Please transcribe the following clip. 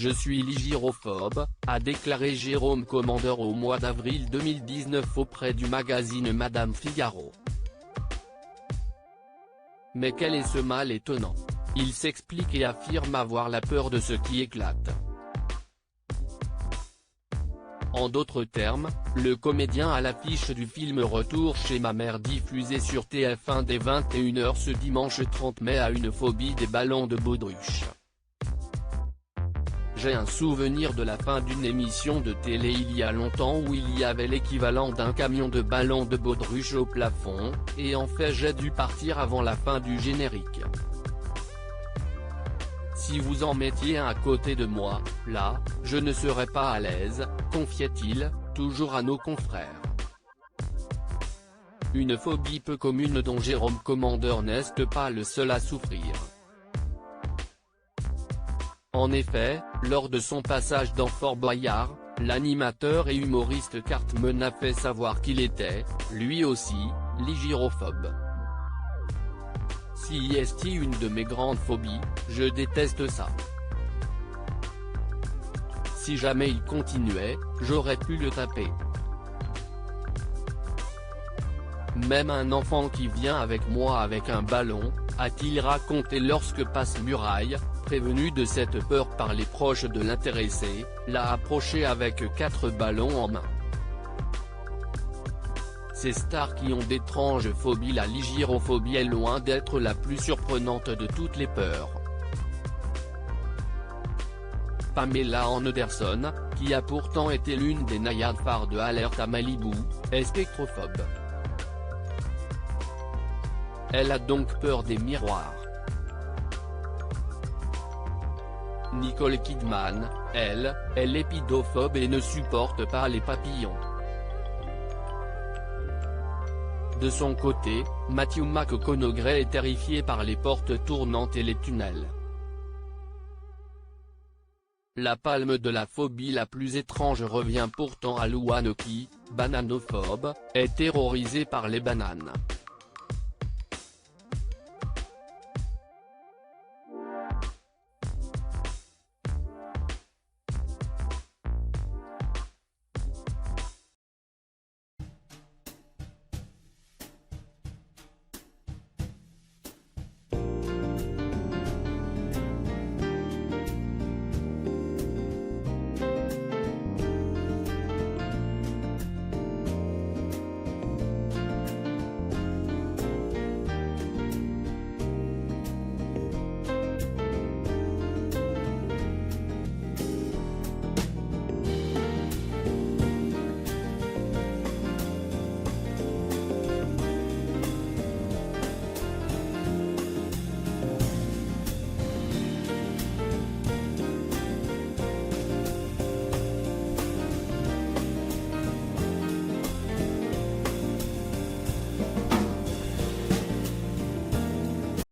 Je suis ligirophobe, a déclaré Jérôme Commander au mois d'avril 2019 auprès du magazine Madame Figaro. Mais quel est ce mal étonnant? Il s'explique et affirme avoir la peur de ce qui éclate. En d'autres termes, le comédien à l'affiche du film Retour chez ma mère diffusé sur TF1 dès 21h ce dimanche 30 mai a une phobie des ballons de baudruche. J'ai un souvenir de la fin d'une émission de télé il y a longtemps où il y avait l'équivalent d'un camion de ballons de baudruche au plafond, et en fait j'ai dû partir avant la fin du générique. Si vous en mettiez un à côté de moi, là, je ne serais pas à l'aise, confiait-il, toujours à nos confrères. Une phobie peu commune dont Jérôme Commander n'est pas le seul à souffrir. En effet, lors de son passage dans Fort Boyard, l'animateur et humoriste Cartman a fait savoir qu'il était, lui aussi, ligirophobe. Si est une de mes grandes phobies, je déteste ça. Si jamais il continuait, j'aurais pu le taper. Même un enfant qui vient avec moi avec un ballon, a-t-il raconté lorsque Passe Muraille, prévenu de cette peur par les proches de l'intéressé, l'a approché avec 4 ballons en main. Ces stars qui ont d'étranges phobies, la ligirophobie est loin d'être la plus surprenante de toutes les peurs. Pamela Anderson, qui a pourtant été l'une des naïades phares de Alerte à Malibu, est spectrophobe. Elle a donc peur des miroirs. Nicole Kidman, elle, est lépidophobe et ne supporte pas les papillons. De son côté, Matthew McConaughey est terrifié par les portes tournantes et les tunnels. La palme de la phobie la plus étrange revient pourtant à Luana qui, bananophobe, est terrorisée par les bananes.